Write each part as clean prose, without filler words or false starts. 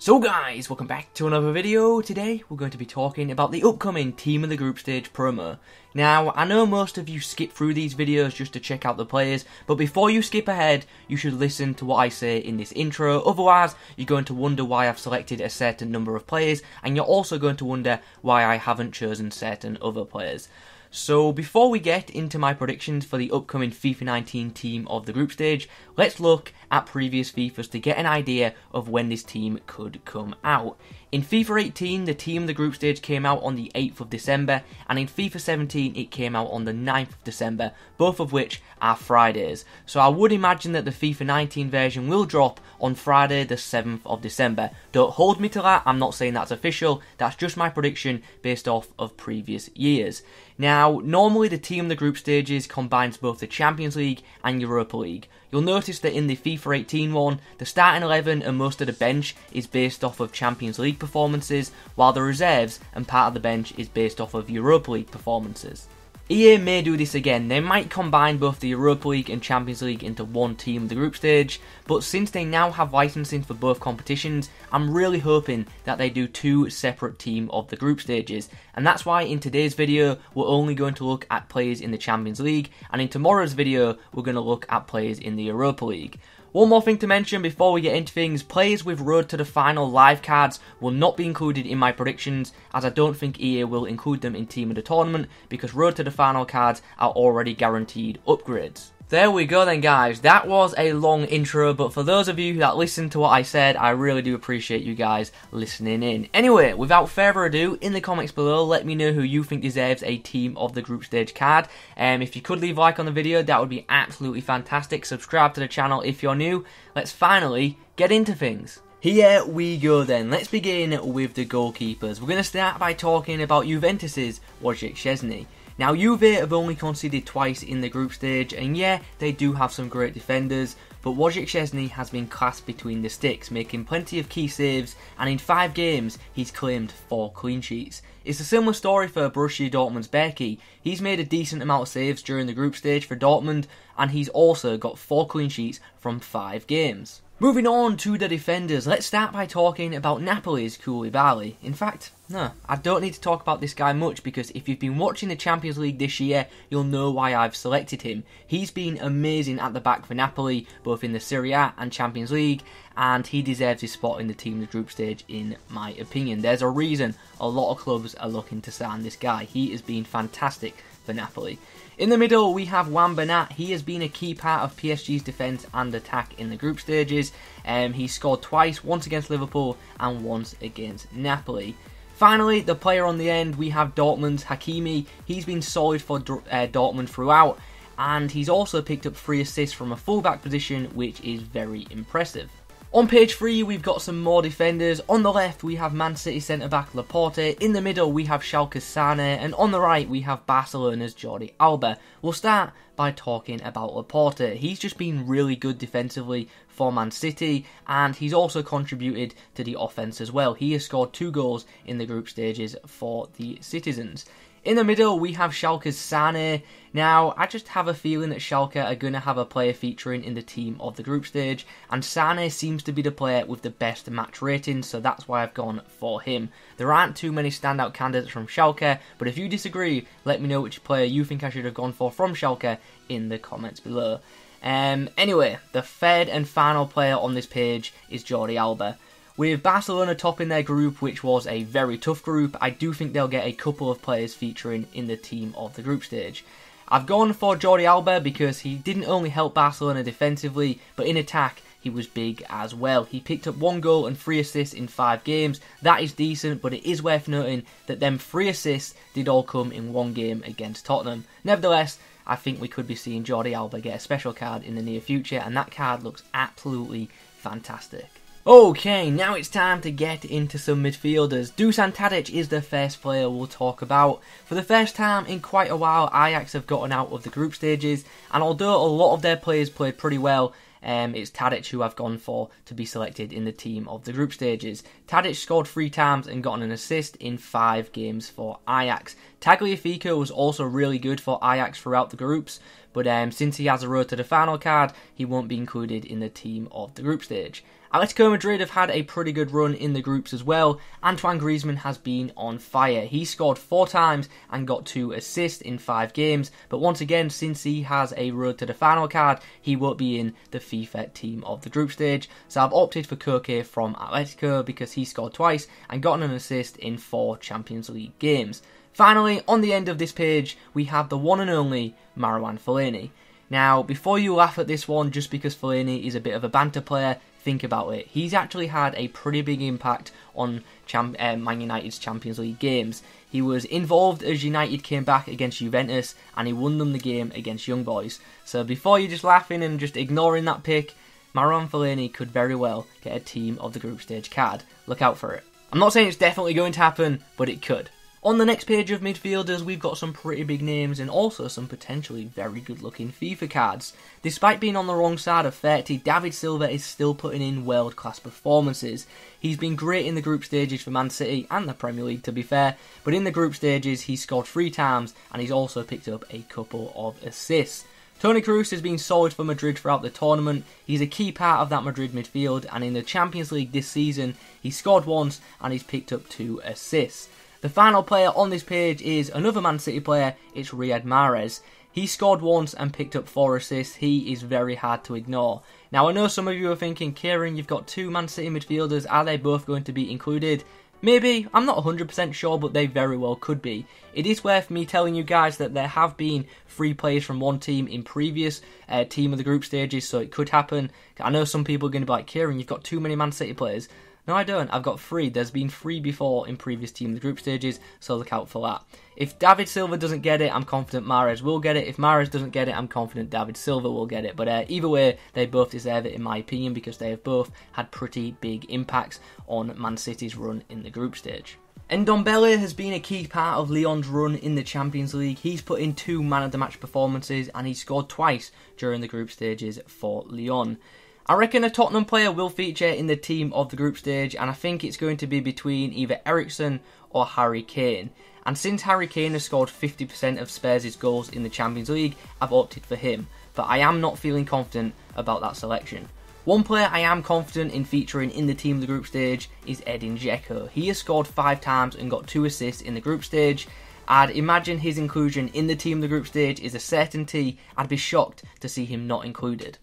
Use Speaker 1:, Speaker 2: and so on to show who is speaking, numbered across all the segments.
Speaker 1: So guys, welcome back to another video. Today we're going to be talking about the upcoming Team of the Group Stage promo. Now, I know most of you skip through these videos just to check out the players, but before you skip ahead, you should listen to what I say in this intro. Otherwise, you're going to wonder why I've selected a certain number of players, and you're also going to wonder why I haven't chosen certain other players. So before we get into my predictions for the upcoming FIFA 19 Team of the Group Stage, let's look at previous FIFAs to get an idea of when this team could come out. In FIFA 18, the Team of the Group Stage came out on the 8th of December, and in FIFA 17 it came out on the 9th of December, both of which are Fridays. So I would imagine that the FIFA 19 version will drop on Friday the 7th of December. Don't hold me to that, I'm not saying that's official, that's just my prediction based off of previous years. Now, normally the Team of the Group Stages combines both the Champions League and Europa League. You'll notice that in the FIFA 18 one, the starting 11 and most of the bench is based off of Champions League performances, while the reserves and part of the bench is based off of Europa League performances. EA may do this again. They might combine both the Europa League and Champions League into one Team of the Group Stage, but since they now have licensing for both competitions, I'm really hoping that they do two separate Team of the Group Stages, and that's why in today's video we're only going to look at players in the Champions League, and in tomorrow's video we're going to look at players in the Europa League. One more thing to mention before we get into things, players with Road to the Final live cards will not be included in my predictions, as I don't think EA will include them in Team of the Tournament, because Road to the Final cards are already guaranteed upgrades. There we go then guys, that was a long intro, but for those of you that listened to what I said, I really do appreciate you guys listening in. Anyway, without further ado, in the comments below, let me know who you think deserves a Team of the Group Stage card. If you could leave a like on the video, that would be absolutely fantastic. Subscribe to the channel if you're new. Let's finally get into things. Here we go then, let's begin with the goalkeepers. We're going to start by talking about Juventus's Wojciech Szczesny. Now, Juve have only conceded twice in the group stage, and yeah, they do have some great defenders, but Wojciech Szczesny has been classed between the sticks, making plenty of key saves, and in 5 games, he's claimed 4 clean sheets. It's a similar story for Borussia Dortmund's Berkey. He's made a decent amount of saves during the group stage for Dortmund, and he's also got 4 clean sheets from 5 games. Moving on to the defenders, let's start by talking about Napoli's Koulibaly. In fact, no, I don't need to talk about this guy much, because if you've been watching the Champions League this year, you'll know why I've selected him. He's been amazing at the back for Napoli, both in the Serie A and Champions League, and he deserves his spot in the Team of the Group Stage in my opinion. There's a reason a lot of clubs are looking to sign this guy. He has been fantastic for Napoli. In the middle, we have BERNAT. He has been a key part of PSG's defence and attack in the group stages. He scored twice, once against Liverpool and once against Napoli. Finally, the player on the end, we have Dortmund's Hakimi. He's been solid for Dortmund throughout, and he's also picked up 3 assists from a fullback position, which is very impressive. On page 3, we've got some more defenders. On the left, we have Man City centre-back Laporte. In the middle, we have Schalke's Sane. And on the right, we have Barcelona's Jordi Alba. We'll start by talking about Laporte. He's just been really good defensively for Man City, and he's also contributed to the offence as well. He has scored 2 goals in the group stages for the Citizens. In the middle, we have Schalke's Sane. Now, I just have a feeling that Schalke are going to have a player featuring in the Team of the Group Stage, and Sane seems to be the player with the best match rating, so that's why I've gone for him. There aren't too many standout candidates from Schalke, but if you disagree, let me know which player you think I should have gone for from Schalke in the comments below. Anyway, the third and final player on this page is Jordi Alba. With Barcelona topping their group, which was a very tough group, I do think they'll get a couple of players featuring in the Team of the Group Stage. I've gone for Jordi Alba because he didn't only help Barcelona defensively, but in attack he was big as well. He picked up 1 goal and 3 assists in 5 games. That is decent, but it is worth noting that them 3 assists did all come in 1 game against Tottenham. Nevertheless, I think we could be seeing Jordi Alba get a special card in the near future, and that card looks absolutely fantastic. Okay, now it's time to get into some midfielders. Dusan Tadic is the first player we'll talk about. For the first time in quite a while, Ajax have gotten out of the group stages, and although a lot of their players played pretty well, it's Tadic who I've gone for to be selected in the Team of the Group Stages. Tadic scored 3 times and got an assist in 5 games for Ajax. Tagliafico was also really good for Ajax throughout the groups, but since he has a road to the final card, he won't be included in the team of the group stage. Atletico Madrid have had a pretty good run in the groups as well. Antoine Griezmann has been on fire. He scored 4 times and got 2 assists in 5 games, but once again, since he has a road to the final card, he won't be in the FIFA team of the group stage. So I've opted for KOKE from Atletico because he scored twice and got an assist in 4 Champions League games. Finally, on the end of this page, we have the one and only Marouane Fellaini. Now, before you laugh at this one just because Fellaini is a bit of a banter player, think about it. He's actually had a pretty big impact on Man United's Champions League games. He was involved as United came back against Juventus and he won them the game against Young Boys. So before you're just laughing and just ignoring that pick, Marouane Fellaini could very well get a team of the group stage card. Look out for it. I'm not saying it's definitely going to happen, but it could. On the next page of midfielders, we've got some pretty big names and also some potentially very good looking FIFA cards. Despite being on the wrong side of 30, David Silva is still putting in world class performances. He's been great in the group stages for Man City and the Premier League to be fair, but in the group stages he's scored 3 times and he's also picked up a couple of assists. Toni Kroos has been solid for Madrid throughout the tournament. He's a key part of that Madrid midfield, and in the Champions League this season he scored once and he's picked up 2 assists. The final player on this page is another Man City player, it's Riyad Mahrez. He scored once and picked up 4 assists. He is very hard to ignore. Now I know some of you are thinking, Kieran, you've got 2 Man City midfielders, are they both going to be included? Maybe, I'm not 100% sure, but they very well could be. It is worth me telling you guys that there have been 3 players from one team in previous team of the group stages, so it could happen. I know some people are going to be like, Kieran, you've got too many Man City players. No, I don't. I've got 3. There's been 3 before in previous team of the group stages, so look out for that. If David Silva doesn't get it, I'm confident Mahrez will get it. If Mahrez doesn't get it, I'm confident David Silva will get it. But either way, they both deserve it in my opinion because they have both had pretty big impacts on Man City's run in the group stage. Ndombele has been a key part of Lyon's run in the Champions League. He's put in 2 man of the match performances and he scored twice during the group stages for Lyon. I reckon a Tottenham player will feature in the team of the group stage, and I think it's going to be between either Eriksen or Harry Kane. And since Harry Kane has scored 50% of Spurs' goals in the Champions League, I've opted for him. But I am not feeling confident about that selection. One player I am confident in featuring in the team of the group stage is Edin Dzeko. He has scored 5 times and got 2 assists in the group stage. I'd imagine his inclusion in the team of the group stage is a certainty. I'd be shocked to see him not included.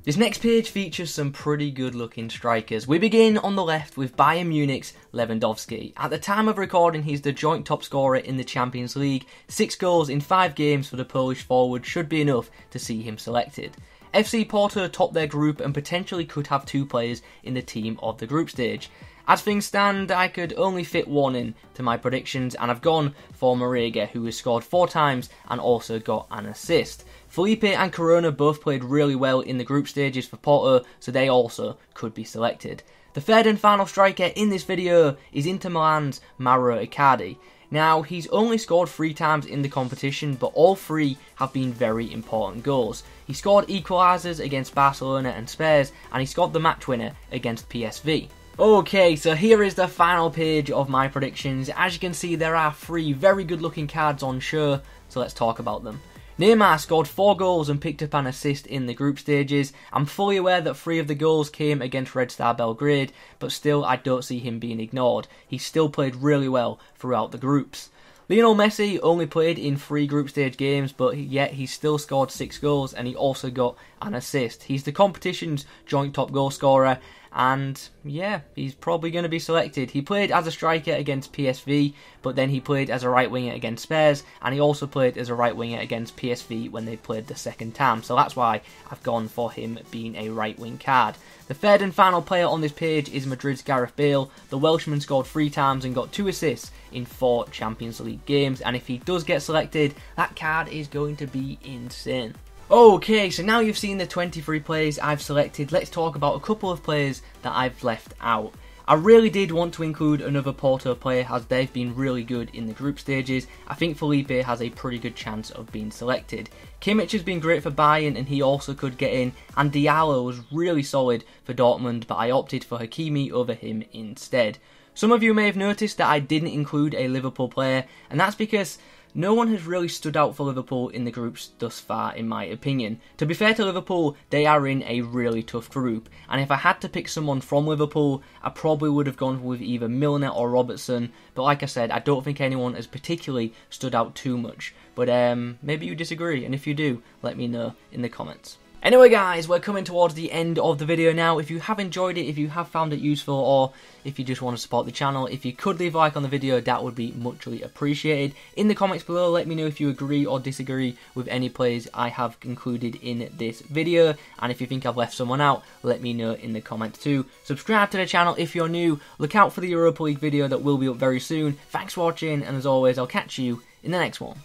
Speaker 1: This next page features some pretty good looking strikers. We begin on the left with Bayern Munich's Lewandowski. At the time of recording, he's the joint top scorer in the Champions League. 6 goals in 5 games for the Polish forward should be enough to see him selected. FC Porto top their group and potentially could have 2 players in the team of the group stage. As things stand, I could only fit 1 in to my predictions, and I've gone for Marega, who has scored 4 times and also got an assist. Felipe and Corona both played really well in the group stages for Porto, so they also could be selected. The third and final striker in this video is Inter Milan's Mauro Icardi. Now, he's only scored 3 times in the competition, but all 3 have been very important goals. He scored equalisers against Barcelona and Spurs, and he scored the match winner against PSV. Okay, so here is the final page of my predictions. As you can see, there are 3 very good looking cards on show, so let's talk about them. Neymar scored 4 goals and picked up an assist in the group stages. I'm fully aware that 3 of the goals came against Red Star Belgrade, but still I don't see him being ignored. He still played really well throughout the groups. Lionel Messi only played in 3 group stage games, but yet he still scored 6 goals and he also got an assist. He's the competition's joint top goal scorer, and yeah, he's probably going to be selected. He played as a striker against PSV, but then he played as a right winger against Spurs, and he also played as a right winger against PSV when they played the second time, so that's why I've gone for him being a right wing card. The third and final player on this page is Madrid's Gareth Bale. The Welshman scored 3 times and got 2 assists in 4 Champions League games, and if he does get selected, that card is going to be insane. Okay, so now you've seen the 23 players I've selected, let's talk about a couple of players that I've left out. I really did want to include another Porto player as they've been really good in the group stages. I think Felipe has a pretty good chance of being selected. Kimmich has been great for Bayern and he also could get in, and Diallo was really solid for Dortmund, but I opted for Hakimi over him instead. Some of you may have noticed that I didn't include a Liverpool player, and that's because no one has really stood out for Liverpool in the groups thus far, in my opinion. To be fair to Liverpool, they are in a really tough group, and if I had to pick someone from Liverpool, I probably would have gone with either Milner or Robertson, but like I said, I don't think anyone has particularly stood out too much. But maybe you disagree, and if you do, let me know in the comments. Anyway guys, we're coming towards the end of the video now. If you have enjoyed it, if you have found it useful, or if you just want to support the channel, if you could leave a like on the video, that would be muchly appreciated. In the comments below, let me know if you agree or disagree with any players I have included in this video, and if you think I've left someone out, let me know in the comments too. Subscribe to the channel if you're new, look out for the Europa League video that will be up very soon. Thanks for watching, and as always, I'll catch you in the next one.